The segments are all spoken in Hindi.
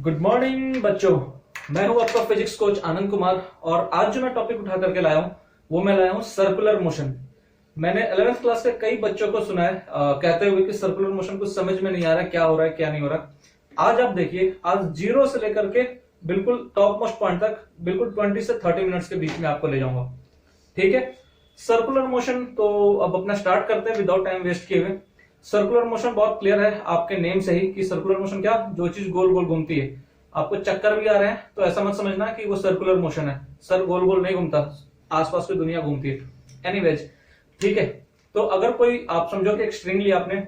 गुड मॉर्निंग बच्चों, मैं हूं आपका फिजिक्स कोच आनंद कुमार। और आज जो मैं टॉपिक उठा करके लाया हूं वो मैं लाया हूं सर्कुलर मोशन। मैंने 11th क्लास के कई बच्चों को सुना है कहते हुए कि सर्कुलर मोशन कुछ समझ में नहीं आ रहा, क्या हो रहा है क्या नहीं हो रहा। आज आप देखिए, आज जीरो से लेकर के बिल्कुल टॉप मोस्ट पॉइंट तक बिल्कुल 20 से 30 मिनट्स के बीच में आपको ले जाऊंगा। ठीक है, सर्कुलर मोशन तो अब अपना स्टार्ट करते हैं विदाउट टाइम वेस्ट किए हुए। सर्कुलर मोशन बहुत क्लियर है आपके नेम से ही कि सर्कुलर मोशन क्या, जो चीज गोल गोल घूमती है। आपको चक्कर भी आ रहे हैं तो ऐसा मत समझना कि वो सर्कुलर मोशन है, सर गोल गोल नहीं घूमता, आसपास की दुनिया घूमती है। एनीवेज, ठीक है, तो अगर कोई आप समझो कि एक स्ट्रिंग ली आपने,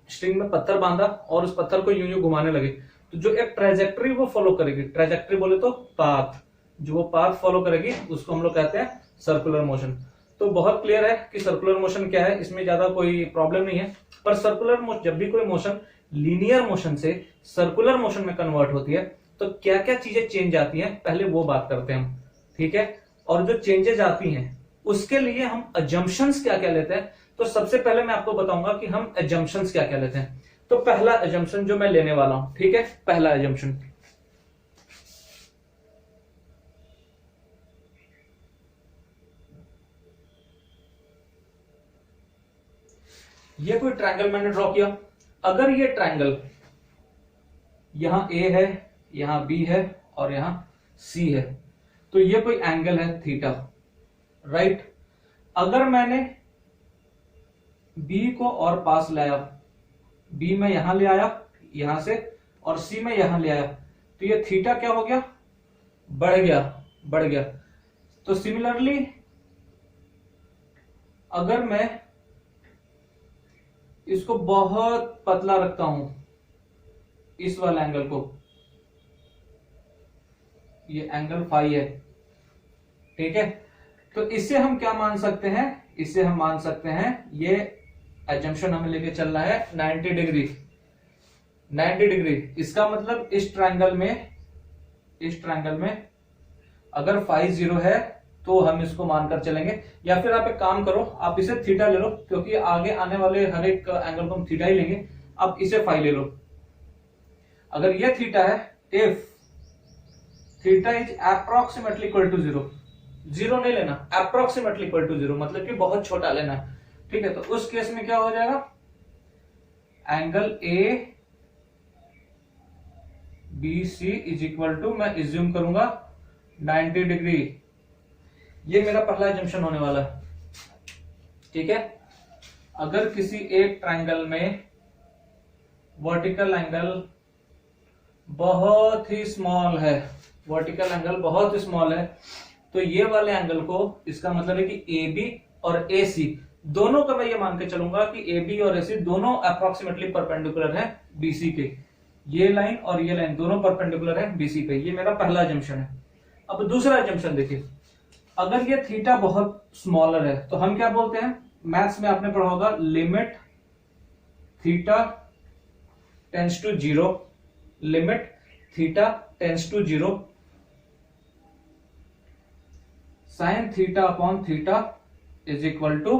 स्ट्रिंग में पत्थर बांधा और उस पत्थर को यूं यूं घुमाने लगे, तो जो एक ट्रेजेक्ट्री वो फॉलो करेगी, ट्रेजेक्ट्री बोले तो पाथ, जो वो पाथ फॉलो करेगी उसको हम लोग कहते हैं सर्कुलर मोशन। तो बहुत क्लियर है कि सर्कुलर मोशन क्या है, इसमें ज्यादा कोई प्रॉब्लम नहीं है। पर सर्कुलर जब भी कोई मोशन लीनियर मोशन से सर्कुलर मोशन में कन्वर्ट होती है तो क्या क्या चीजें चेंज आती हैं, पहले वो बात करते हैं हम। ठीक है, और जो चेंजेस आती हैं उसके लिए हम अजम्पशंस क्या क्या लेते हैं। तो सबसे पहले मैं आपको बताऊंगा कि हम अजम्पशंस क्या क्या लेते हैं। तो पहला अजम्पशन जो मैं लेने वाला हूं, ठीक है, पहला अजम्पशन, ये कोई ट्रायंगल मैंने ड्रॉ किया। अगर ये ट्रायंगल यहां ए है, यहां बी है और यहां सी है, तो ये कोई एंगल है थीटा, राइट। अगर मैंने बी को और पास लाया, बी में यहां ले आया यहां से और सी में यहां ले आया, तो ये थीटा क्या हो गया, बढ़ गया, बढ़ गया। तो सिमिलरली अगर मैं इसको बहुत पतला रखता हूं, इस वाले एंगल को, ये एंगल फाई है, ठीक है, तो इससे हम क्या मान सकते हैं, इससे हम मान सकते हैं, ये एजम्पशन हमें लेके चलना है 90 डिग्री। 90 डिग्री इसका मतलब इस ट्रायंगल में अगर फाई 0 है तो हम इसको मानकर चलेंगे। या फिर आप एक काम करो, आप इसे थीटा ले लो, क्योंकि आगे आने वाले हर एक एंगल को हम थीटा ही लेंगे। आप इसे फाई ले लो। अगर ये थीटा है, if theta is approximately equal to 0, 0 नहीं लेना, अप्रोक्सीमेटली इक्वल टू 0 मतलब कि बहुत छोटा लेना है। ठीक है, तो उस केस में क्या हो जाएगा, angle A B C is equal to, मैं इज्यूम करूंगा 90 डिग्री। ये मेरा पहला एजम्पशन होने वाला है। ठीक है, अगर किसी एक ट्रायंगल में वर्टिकल एंगल बहुत ही स्मॉल है, वर्टिकल एंगल बहुत ही स्मॉल है, तो ये वाले एंगल को, इसका मतलब है कि ए बी और ए सी दोनों का मैं ये मान के चलूंगा कि ए बी और ए सी दोनों अप्रोक्सीमेटली परपेंडिकुलर है बीसी के। ये लाइन और ये लाइन दोनों परपेंडिकुलर है बीसी पे। ये मेरा पहला एजम्पशन है। अब दूसरा एजम्पशन देखिए, अगर ये थीटा बहुत स्मॉलर है तो हम क्या बोलते हैं, मैथ्स में आपने पढ़ा होगा, limit theta tends to 0, limit theta tends to 0 sine theta upon theta is equal to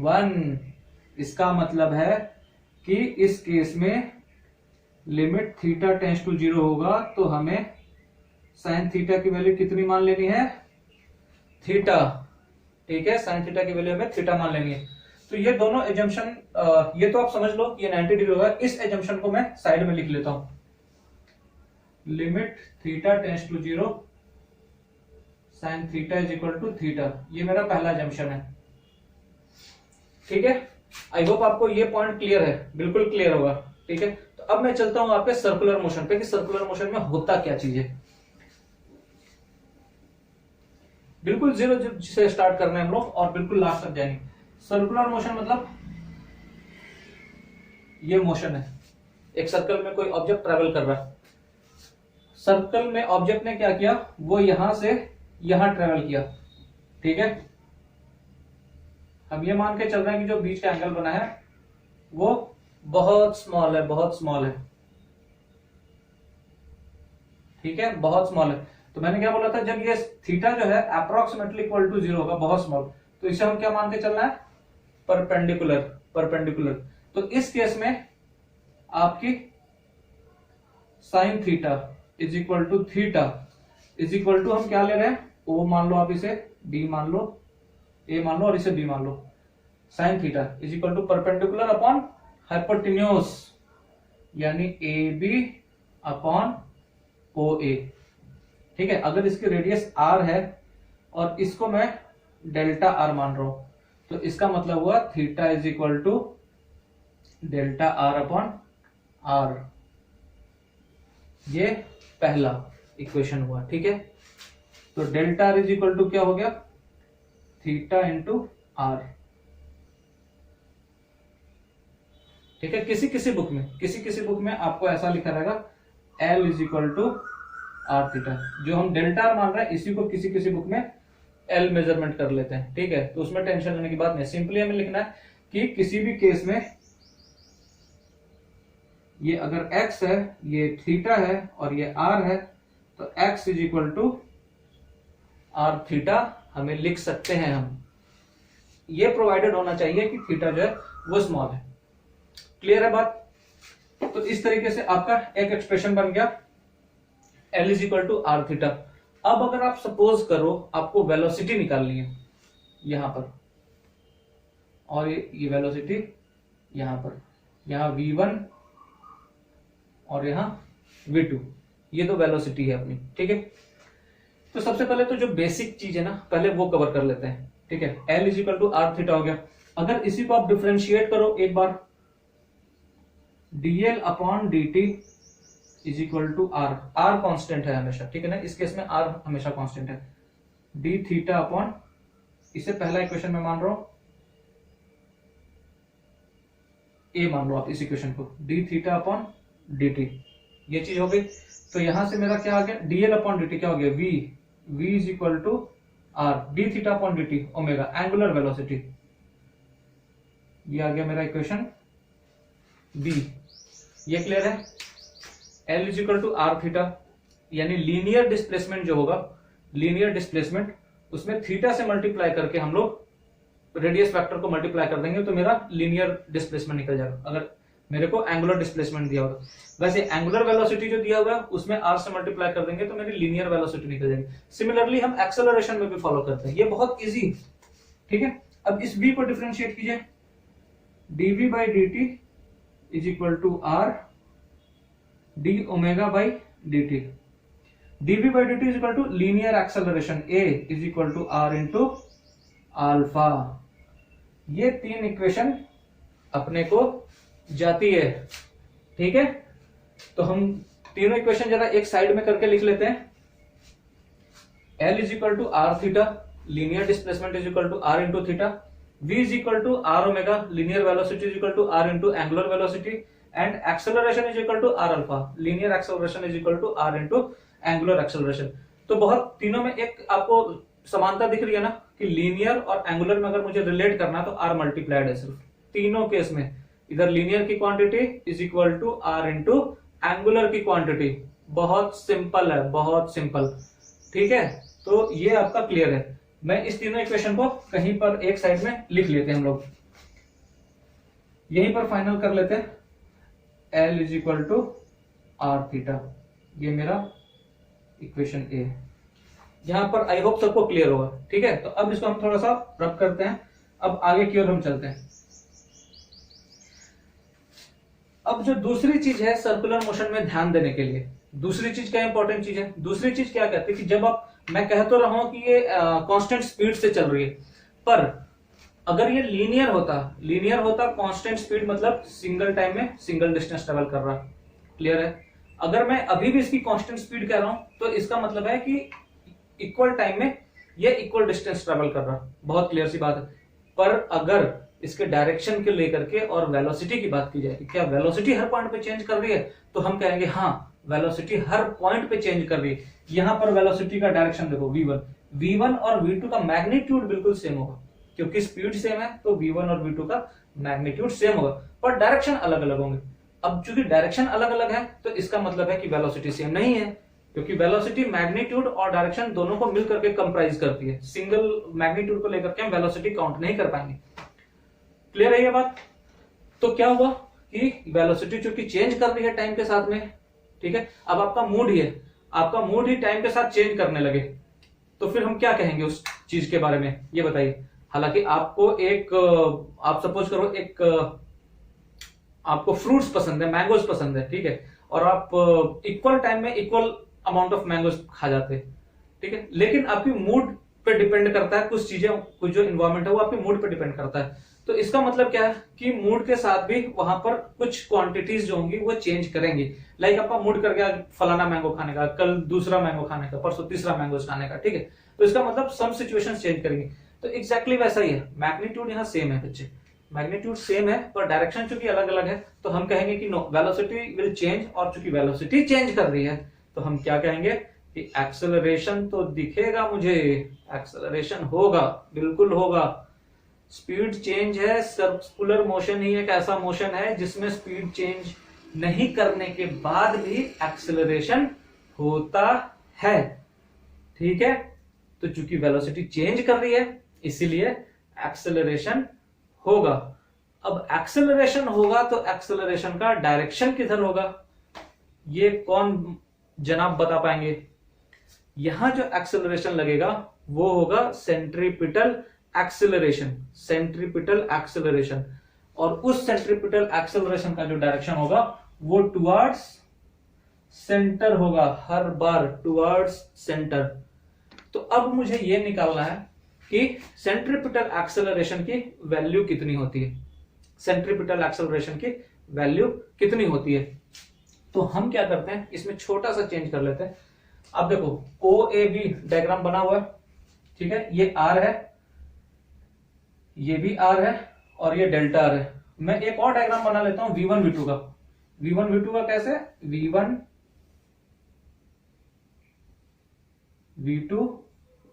1। इसका मतलब है कि इस केस में लिमिट थीटा टेंड्स टू 0 होगा तो हमें साइन थीटा की वैल्यू कितनी मान लेनी है, थीटा। ठीक है, साइन थीटा की वैल्यू हमें थीटा मान लेनी है। तो ये दोनों एजम्पशन, ये तो आप समझ लो ये 90 डिग्री होगा। इस एजम्पशन को मैं साइड में लिख लेता हूं, limit theta tends to 0 sine theta is equal to theta. ये मेरा पहला एजम्पशन है। ठीक है, आई होप आपको ये पॉइंट क्लियर है, बिल्कुल क्लियर होगा। ठीक है, तो अब मैं चलता हूं आपके सर्कुलर मोशन पे कि सर्कुलर मोशन में होता क्या चीज है। बिल्कुल 0 से स्टार्ट करना है हम लोग और बिल्कुल लास्ट तक जाएंगे। सर्कुलर मोशन मतलब ये मोशन है, एक सर्कल में कोई ऑब्जेक्ट ट्रेवल कर रहा है। सर्कल में ऑब्जेक्ट ने क्या किया, वो यहां से यहां ट्रेवल किया। ठीक है, हम ये मान के चल रहे हैं कि जो बीच का एंगल बना है वो बहुत स्मॉल है, बहुत स्मॉल है। ठीक है, बहुत स्मॉल है। तो मैंने क्या बोला था, जब ये थीटा जो है अप्रोक्सीमेटली इक्वल टू 0 होगा, बहुत स्मॉल, तो इसे हम क्या मान के चलना है, परपेंडिकुलर। परपेंडिकुलर तो इस केस में आपकी sine theta is equal to theta is equal to हम क्या ले रहे हैं, ओ मान लो आप इसे, बी मान लो, ए मान लो और इसे बी मान लो। Sine theta is equal to perpendicular upon hypotenuse यानी ए बी अपॉन ओ ए। ठीक है, अगर इसकी रेडियस आर है और इसको मैं डेल्टा आर मान रहा हूं तो इसका मतलब हुआ theta is equal to delta R upon R. ये पहला इक्वेशन हुआ। ठीक है, तो delta R is equal to क्या हो गया, थीटा इंटू आर। ठीक है, किसी किसी बुक में आपको ऐसा लिखा रहेगा L is equal to R theta. जो हम डेल्टा आर मान रहे हैं इसी को किसी किसी बुक में एल मेजरमेंट कर लेते हैं। ठीक है, तो उसमें टेंशन लेने की बात नहीं, सिंपली हमें लिखना है कि किसी भी केस में ये अगर x है, ये थीटा है और ये r है, तो x is equal to R theta हमें लिख सकते हैं हम। ये प्रोवाइडेड होना चाहिए कि थीटा जो है वो स्मॉल है। क्लियर है बात? तो इस तरीके से आपका एक एक्सप्रेशन बन गया L is equal to R theta. अब अगर आप सपोज करो आपको वेलोसिटी निकालनी है यहां पर, और ये वेलोसिटी यहां पर, यहां v1 और यहां v2, ये तो वेलोसिटी है अपनी। ठीक है, तो सबसे पहले तो जो बेसिक चीज है ना पहले वो कवर कर लेते हैं। ठीक है, L is equal to R theta हो गया। अगर इसी को आप डिफरेंशिएट करो एक बार, dl upon dt is equal to R. R constant है हमेशा, ठीक है ना, इस केस में आर हमेशा कॉन्स्टेंट है। डी थीटा अपॉन, इसे पहला इक्वेशन में मान रहा हूं, ए मान लो आप इस इक्वेशन को, D theta upon D T, ये चीज हो गई। तो यहां से मेरा क्या आ गया, डीएल अपॉन डी टी क्या हो गया, V, V is equal to R, D theta upon D T omega, angular velocity. ये आ गया मेरा इक्वेशन बी। ये क्लियर है? L is equal to R theta, यानी लीनियर डिस्प्लेसमेंट जो होगा, लीनियर डिस्प्लेसमेंट, उसमें थीटा से मल्टीप्लाई करके हम लोग रेडियस फैक्टर को मल्टीप्लाई कर देंगे तो मेरा लीनियर डिस्प्लेसमेंट निकल जाएगा, अगर मेरे को एंगुलर डिस्प्लेसमेंट दिया होगा। वैसे एंगुलर वेलोसिटी जो दिया हुआ है उसमें r से मल्टीप्लाई कर देंगे तो मेरी लीनियर वेलोसिटी निकल जाएगी। सिमिलरली हम एक्सेलरेशन में भी फॉलो करते हैं, ये बहुत इजी। ठीक है, अब इस v को डिफरेंशिएट कीजिए, dv by dt is equal to R D omega by D T. dv by dt is equal to linear acceleration a is equal to r into alpha. ये तीन इक्वेशन अपने को जाती है। ठीक है, तो हम तीनों इक्वेशन जरा एक साइड में करके लिख लेते हैं। L is equal to R theta, linear displacement is equal to R into theta, v is equal to are omega, linear velocity is equal to R into angular velocity, and acceleration is equal to R alpha, linear acceleration is equal to R into angular acceleration. तो बहुत तीनों में एक आपको समानता दिख रही है ना कि लीनियर और एंगुलर में अगर मुझे रिलेट करना है तो आर मल्टीप्लाइड है सिर्फ। तीनों केस में इधर लीनियर की quantity is equal to R into angular की क्वांटिटी। बहुत सिंपल है, बहुत सिंपल। ठीक है, तो ये आपका क्लियर है। मैं इस तीनों इक्वेशन को कहीं पर एक साइड में लिख लेते हैं हम लोग, यहीं पर फाइनल कर लेते हैं। L is equal to R theta, ये मेरा इक्वेशन ए। यहां पर आई होप सबको क्लियर होगा। ठीक है, तो अब इसको हम थोड़ा सा रब करते हैं, अब आगे की ओर हम चलते हैं। अब जो दूसरी चीज है सर्कुलर मोशन में ध्यान देने के लिए, दूसरी चीज क्या इंपॉर्टेंट चीज है, दूसरी चीज क्या कहती है कि जब आप, मैं कह तो रहा हूं कि ये कांस्टेंट स्पीड से चल रही है, पर अगर ये लीनियर होता कांस्टेंट स्पीड मतलब सिंगल टाइम में सिंगल डिस्टेंस ट्रेवल कर रहा। क्लियर है? अगर मैं अभी भी इसकी कांस्टेंट स्पीड कह रहा हूं तो इसका मतलब है कि इक्वल टाइम में ये इक्वल डिस्टेंस ट्रेवल कर रहा। बहुत क्लियर सी बात है। पर अगर इसके डायरेक्शन के लेकर के और वेलोसिटी की बात की जाए कि क्या वेलोसिटी हर पॉइंट पे चेंज कर रही है, तो हम कहेंगे हाँ वेलोसिटी हर पॉइंट पे चेंज कर रही है। यहां पर वेलोसिटी का डायरेक्शन देखो v1 और v2 का मैग्नीट्यूड बिल्कुल सेम होगा, क्योंकि स्पीड सेम है तो v1 और v2 का मैग्नीट्यूड सेम होगा, पर डायरेक्शन अलग अलग होंगे। अब चूंकि डायरेक्शन अलग अलग है तो इसका मतलब है कि वेलोसिटी सेम नहीं है, क्योंकि वेलोसिटी मैग्नीट्यूड और डायरेक्शन दोनों को मिलकर के कंप्राइज करती है। सिंगल मैग्नीट्यूड को लेकर के हम वेलोसिटी काउंट नहीं कर पाएंगे। क्लियर है ये बात? तो क्या हुआ कि वेलोसिटी चूंकि चेंज कर रही है टाइम के साथ में, ठीक है। अब आपका मूड ही है, आपका मूड ही टाइम के साथ चेंज करने लगे, तो फिर हम क्या कहेंगे उस चीज के बारे में, ये बताइए। हालांकि आपको एक आप सपोज करो एक आपको फ्रूट्स पसंद है, मैंगोज पसंद है, ठीक है, और आप इक्वल टाइम में इक्वल अमाउंट ऑफ मैंगोज खा जाते हैं, ठीक है, लेकिन आपकी मूड पे डिपेंड करता है, कुछ चीजें, कुछ जो इन्वायरमेंट है वो आपके मूड पे डिपेंड करता है। तो इसका मतलब क्या है कि मूड के साथ भी वहां पर कुछ क्वांटिटीज जो होंगी वो चेंज करेंगी। लाइक आपका मूड कर गया फलाना मैंगो खाने का, कल दूसरा मैंगो खाने का, परसों तीसरा मैंगो खाने का, ठीक है, तो इसका मतलब सम सिचुएशंस चेंज करेंगी। तो एग्जैक्टली वैसा ही है, मैग्नीट्यूड यहाँ सेम है बच्चे, मैग्नीट्यूड सेम है, पर डायरेक्शन चूंकि अलग अलग है, तो हम कहेंगे कि नो, वेलोसिटी विल चेंज, और चूंकि वेलोसिटी चेंज कर रही है तो हम क्या कहेंगे कि एक्सेलरेशन तो दिखेगा मुझे, एक्सेलरेशन होगा, बिल्कुल होगा। स्पीड चेंज है, सर्कुलर मोशन ही एक ऐसा मोशन है जिसमें स्पीड चेंज नहीं करने के बाद भी एक्सेलरेशन होता है, ठीक है। तो चूंकि वेलोसिटी चेंज कर रही है इसीलिए एक्सेलरेशन होगा। अब एक्सेलरेशन होगा तो एक्सेलरेशन का डायरेक्शन किधर होगा, ये कौन जनाब बता पाएंगे। यहां जो एक्सेलरेशन लगेगा वो होगा सेंट्रीपिटल एक्सेलरेशन, सेंट्रीपिटल एक्सेलरेशन, और उस सेंट्रीपिटल एक्सेलरेशन का जो डायरेक्शन होगा वो टुवर्ड्स सेंटर होगा, हर बार टुवर्ड्स सेंटर। तो अब मुझे ये निकालना है कि सेंट्रीपिटल एक्सेलरेशन की वैल्यू कितनी होती है, सेंट्रीपिटल एक्सेलरेशन की वैल्यू कितनी होती है। तो हम क्या करते हैं, इसमें छोटा सा चेंज कर लेते हैं। अब देखो ओ ए बी डायग्राम बना हुआ है, ठीक है, ये आर है, ये भी आर है, और ये डेल्टा आर है। मैं एक और डायग्राम बना लेता हूं V1 V2 का। V1 V2 का कैसे, V1 V2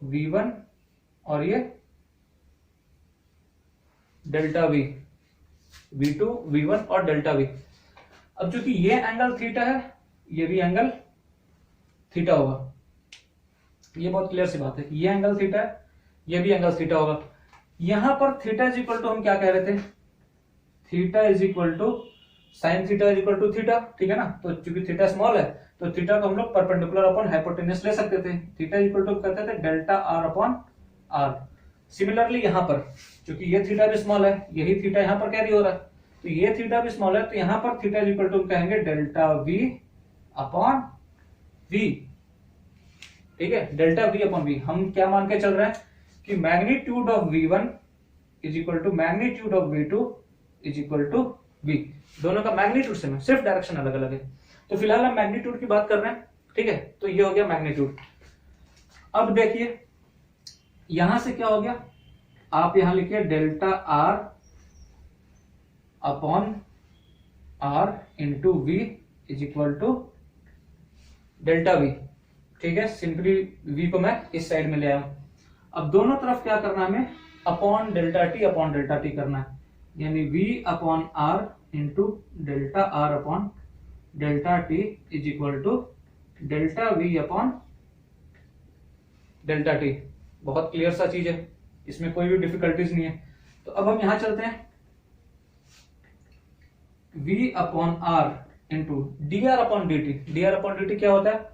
V1 और ये डेल्टा V, V2 V1 और डेल्टा V। अब चूंकि ये एंगल थीटा है, ये भी एंगल थीटा होगा, ये बहुत क्लियर सी बात है, ये एंगल थीटा है, ये भी एंगल थीटा होगा। यहां पर थीटा इज इक्वल टू हम क्या कह रहे थे, theta is equal to sine theta is equal to theta, ठीक है ना। तो चूंकि थीटा स्मॉल है तो थीटा को हम लोग परपेंडिकुलर अपॉन हाइपोटेन्यूस ले सकते थे, थीटा इज इक्वल टू कहते थे delta R upon R. Similarly यहां पर चूंकि ये थीटा भी स्मॉल है, यही थीटा यहां पर कैरी हो रहा है, तो ये थीटा भी स्मॉल है, तो यहां पर थीटा इज इक्वल टू कहेंगे डेल्टा वी अपॉन वी, ठीक है, डेल्टा वी अपॉन वी। हम क्या मान के चल रहे हैं कि magnitude of V1 is equal to magnitude of V2 is equal to V। दोनों का मैग्नीट्यूड सेम है, सिर्फ डायरेक्शन अलग अलग है। तो फिलहाल हम मैग्नीट्यूड की बात कर रहे हैं, ठीक है, तो ये हो गया मैग्नीट्यूड। अब देखिए यहां से क्या हो गया, आप यहां लिखिए delta R upon R into V is equal to delta V, ठीक है। सिंपली V को मैं इस साइड में ले आया। अब दोनों तरफ क्या करना है हमें, अपॉन डेल्टा टी करना है, यानी V upon R into delta R upon delta T is equal to delta V upon delta T. बहुत क्लियर सा चीज है, इसमें कोई भी डिफिकल्टीज नहीं है। तो अब हम यहां चलते हैं, V upon R into D R upon D T. D R upon D T क्या होता है,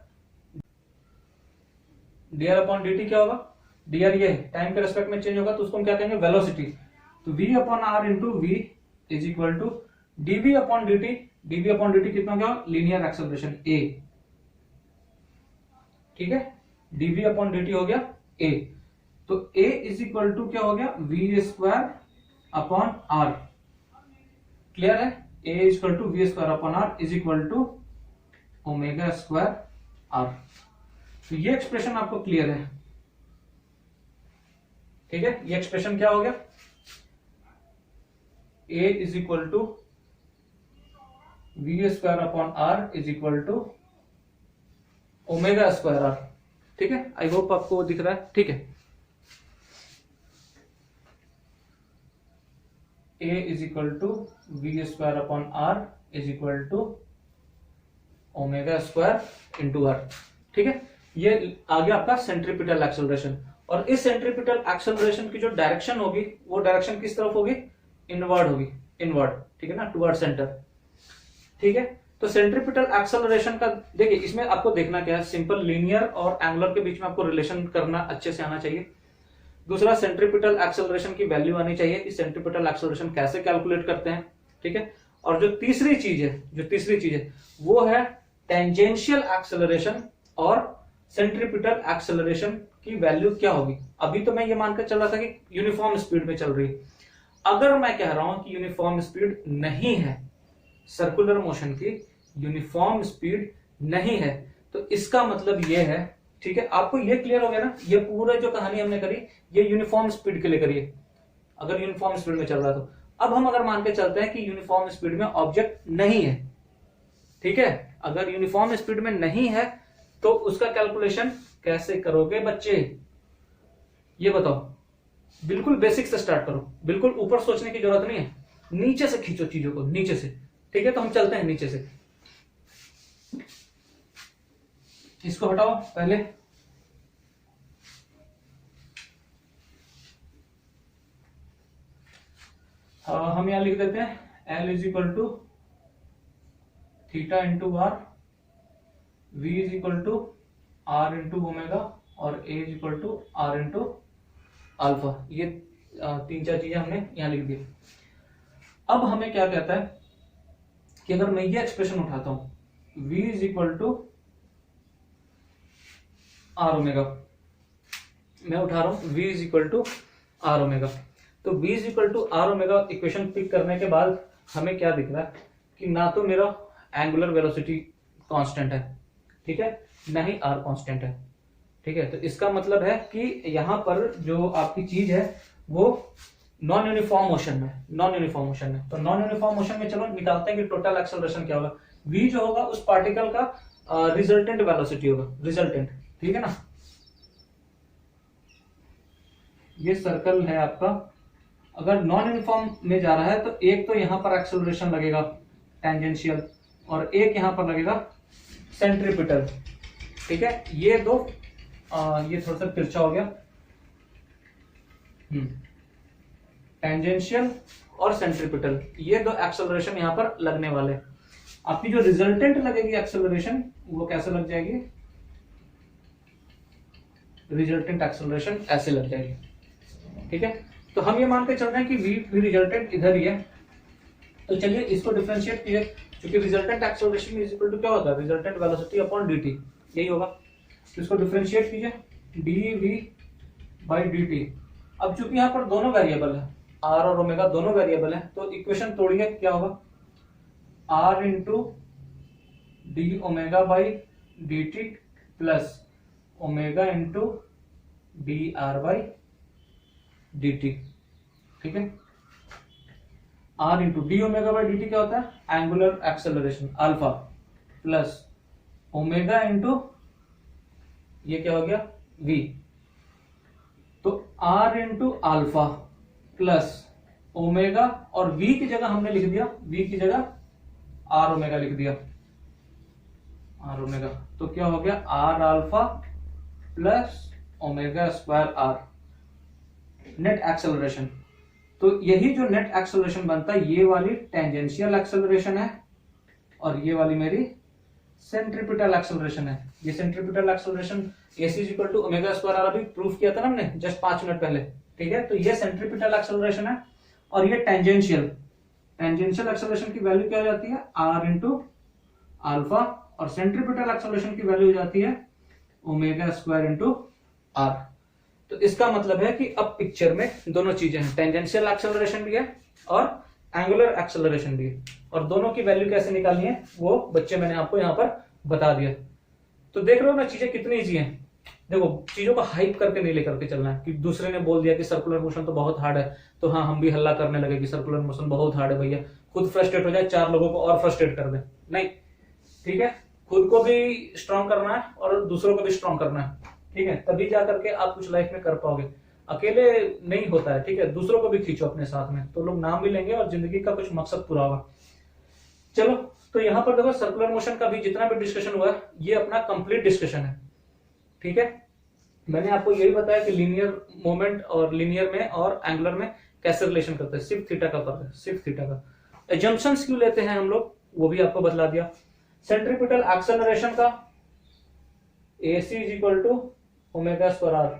D R upon D T क्या होगा, डी आर ये टाइम के रेस्पेक्ट में चेंज होगा तो उसको हम क्या कहेंगे, वेलोसिटी। तो V upon R into V is equal to D V upon D T. D V upon D T कितना क्या, लीनियर एक्सेलरेशन A, ठीक है, डीवी अपॉन डी टी हो गया A। तो A इज इक्वल टू क्या हो गया, V square upon R. Clear है, A is equal to V square upon R is equal to omega square R. तो ये एक्सप्रेशन आपको क्लियर है, ठीक है। ये एक्सप्रेशन क्या हो गया, A is equal to V square upon R is equal to omega square R, ठीक है। आई होप आपको दिख रहा है, ठीक है। A is equal to V square upon R is equal to omega square into R, ठीक है। ये आ गया आपका सेंट्रीपिटल एक्सेलरेशन। और इस सेंट्रीपिटल एक्सेलरेशन की जो डायरेक्शन होगी वो डायरेक्शन किस तरफ होगी, इनवर्ड होगी, इनवर्ड, ठीक है ना, टुवर्ड सेंटर, ठीक है। तो सेंट्रीपिटल एक्सेलरेशन का देखिए, इसमें आपको देखना क्या है, सिंपल लीनियर और एंगुलर के बीच में आपको रिलेशन करना अच्छे से आना चाहिए। दूसरा, सेंट्रीपिटल एक्सेलरेशन की वैल्यू आनी चाहिए कि सेंट्रीपिटल एक्सेलरेशन कैसे कैलकुलेट करते हैं, ठीक है। और जो तीसरी चीज है वो है टेंजेंशियल एक्सेलरेशन और सेंट्रीपिटल एक्सेलरेशन की वैल्यू क्या होगी। अभी तो मैं ये मानकर चल रहा था कि यूनिफॉर्म स्पीड में चल रही है। अगर मैं कह रहा हूं कि यूनिफॉर्म स्पीड नहीं है, सर्कुलर मोशन की यूनिफॉर्म स्पीड नहीं है, तो इसका मतलब ये है, ठीक है, आपको ये क्लियर हो गया ना, ये पूरा जो कहानी हमने करी ये यूनिफॉर्म स्पीड के लिए करिए, अगर यूनिफॉर्म स्पीड में चल रहा है तो। अब हम अगर मान के चलते हैं कि यूनिफॉर्म स्पीड में ऑब्जेक्ट नहीं है, ठीक है, अगर यूनिफॉर्म स्पीड में नहीं है तो उसका कैलकुलेशन कैसे करोगे बच्चे, ये बताओ। बिल्कुल बेसिक से स्टार्ट करो, बिल्कुल ऊपर सोचने की जरूरत नहीं है, नीचे से खींचो चीजों को, नीचे से, ठीक है। तो हम चलते हैं नीचे से, इसको हटाओ पहले, हम यहां लिख देते हैं L is equal to theta into R, V is equal to R into omega और A is equal to R into alpha. ये तीन चार चीजें हमने यहां लिख दी। अब हमें क्या कहता है कि अगर मैं ये एक्सप्रेशन उठाता हूं V is equal to are omega, मैं उठा रहा हूं V is equal to are omega, तो V is equal to are omega equation pick करने के बाद हमें क्या दिख रहा है कि ना तो मेरा एंगुलर वेलोसिटी कांस्टेंट है, ठीक है, ना ही आर कांस्टेंट है, ठीक है। तो इसका मतलब है कि यहां पर जो आपकी चीज है वो नॉन यूनिफॉर्म मोशन में, तो नॉन यूनिफॉर्म मोशन में चलो निकालते हैं कि टोटल एक्सेलरेशन क्या होगा। V जो होगा उस पार्टिकल का रिजल्टेंट वेलोसिटी होगा, रिजल्टेंट, ठीक है ना। ये सर्कल है आपका, अगर नॉन यूनिफॉर्म में जा रहा है तो एक तो यहां पर एक्सेलरेशन लगेगा टेंजेंशियल और एक यहां पर लगेगा सेंट्रीपिटल, ठीक है। ये दो ये थोड़ा सा तिरछा हो गया, टेंजेंशियल और सेंट्रीपिटल, ये दो एक्सेलरेशन यहां पर लगने वाले। आपकी जो रिजल्टेंट लगेगी एक्सेलरेशन वो कैसे लग जाएगी, रिजल्टेंट एक्सेलरेशन ऐसे लग जाएगी, ठीक है। तो हम ये मान के चल रहे हैं कि v रिजल्टेंट इधर ही है, तो चलिए इसको डिफरेंशिएट कीजिए, क्योंकि resultant acceleration is equal to क्या होता है, रिजल्टेंट वेलोसिटी अपॉन dt, यही होगा। तो इसको डिफरेंशिएट कीजिए, dv बाई dt। अब चूंकि यहाँ पर दोनों वेरिएबल है, r और ओमेगा दोनों वेरिएबल है, तो इक्वेशन तोड़िए, क्या होगा, r into D omega by D T plus omega into D R by D T, ठीक है। r into D omega by D T क्या होता है, angular acceleration alpha, plus omega into ये क्या हो गया v, तो r into alpha plus omega, और v की जगह हमने लिख दिया, v की जगह r ओमेगा लिख दिया, r ओमेगा, तो क्या हो गया r alpha plus omega square r, net acceleration. तो यही जो नेट एक्सेलरेशन बनता है ये वाली टेंजेंशियल एक्सेलरेशन है और ये वाली मेरी सेंट्रीपिटल एक्सेलरेशन है। ये centripetal acceleration AC equal to omega square r अभी प्रूफ किया था ना हमने जस्ट 5 मिनट पहले, ठीक है। तो ये सेंट्रीपिटल एक्सेलरेशन है और ये टेंजेंशियल एक्सेलरेशन की वैल्यू क्या हो जाती है, r इंटू अल्फा, और सेंट्रीपिटल एक्सेलरेशन की वैल्यू हो जाती है ओमेगा स्क्वायर इंटू r। तो इसका मतलब है कि अब पिक्चर में दोनों चीजें हैं, टेंजेंशियल एक्सेलरेशन भी है और एंगुलर एक्सेलरेशन भी है, और दोनों की वैल्यू कैसे निकालनी है वो बच्चे मैंने आपको यहाँ पर बता दिया। तो देख रहे हो ना चीजें कितनी इजी हैं। देखो चीजों को हाइप करके नहीं लेकर के चलना है कि दूसरे ने बोल दिया कि सर्कुलर मोशन तो बहुत हार्ड है, तो हाँ हम भी हल्ला करने लगे कि सर्कुलर मोशन बहुत हार्ड है भैया, खुद फ्रस्ट्रेट हो जाए 4 लोगों को और फ्रस्ट्रेट कर दे, नहीं, ठीक है। खुद को भी स्ट्रॉन्ग करना है और दूसरों को भी स्ट्रॉन्ग करना है, ठीक है, तभी जा करके आप कुछ लाइफ में कर पाओगे, अकेले नहीं होता है, ठीक है। दूसरों को भी खींचो अपने साथ में, तो लोग नाम भी लेंगे और जिंदगी का कुछ मकसद पूरा होगा। चलो, तो यहाँ पर देखो सर्कुलर मोशन का भी जितना भी डिस्कशन हुआ है ये अपना कंप्लीट डिस्कशन है, ठीक है। मैंने आपको यही बताया कि लीनियर मोमेंट और लीनियर में और एंगुलर में कैसे रिलेशन करते हैं, सिर्फ थीटा का फर्क है, सिर्फ थीटा का। एजम्पशंस क्यों लेते हैं हम लोग वो भी आपको बतला दिया। सेंट्रीपिटल एक्सेलरेशन का AC is equal to omega square r,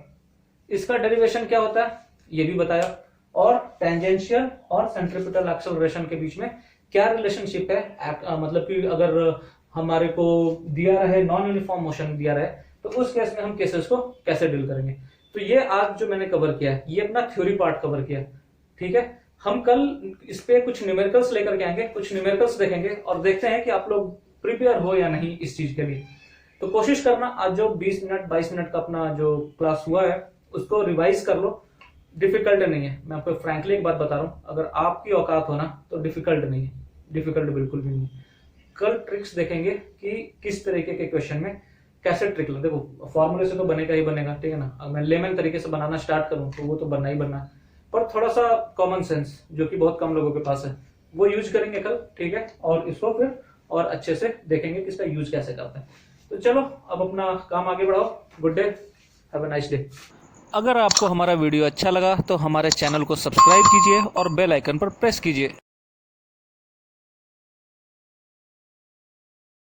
इसका डेरिवेशन क्या होता है ये भी बताया, और टेंजेंशियल और सेंट्रीपिटल एक्सेलरेशन के बीच में क्या रिलेशनशिप है, मतलब कि अगर हमारे को दिया रहे नॉन यूनिफॉर्म मोशन दिया रहे तो उस केस में हम केसेस को कैसे डील करेंगे। तो ये आज जो मैंने कवर किया है ये अपना थ्योरी पार्ट कवर किया, ठीक है। हम कल इस पे कुछ न्यूमेरिकल्स लेकर के आएंगे, कुछ न्यूमेरिकल्स देखेंगे और देखते हैं कि आप लोग प्रिपेयर हो या नहीं इस चीज के लिए। तो कोशिश करना आज जो 20 मिनट 22 मिनट का अपना जो क्लास हुआ है उसको रिवाइज कर लो। डिफिकल्ट नहीं है, मैं आपको फ्रैंकली एक बात बता रहा हूं, अगर आपकी औकात हो ना तो डिफिकल्ट नहीं है, डिफिकल्ट बिल्कुल भी नहीं है। कल ट्रिक्स देखेंगे कि किस तरीके के क्वेश्चन में कैसे ट्रिक लो। देखो फॉर्मूले से तो बनेगा ही बनेगा, ठीक है ना। अगर मैं लेमन तरीके से बनाना स्टार्ट करूं तो वो तो बनना ही बनना है, पर थोड़ा सा कॉमन सेंस जो कि बहुत कम लोगों के पास है वो यूज करेंगे कल, ठीक है। और इसको फिर और अच्छे से देखेंगे कि इसका यूज कैसे करते हैं। तो चलो अब अपना काम आगे बढ़ाओ। Good day, have a nice day. अगर आपको हमारा वीडियो अच्छा लगा तो हमारे चैनल को सब्सक्राइब कीजिए और बेल आइकन पर प्रेस कीजिए।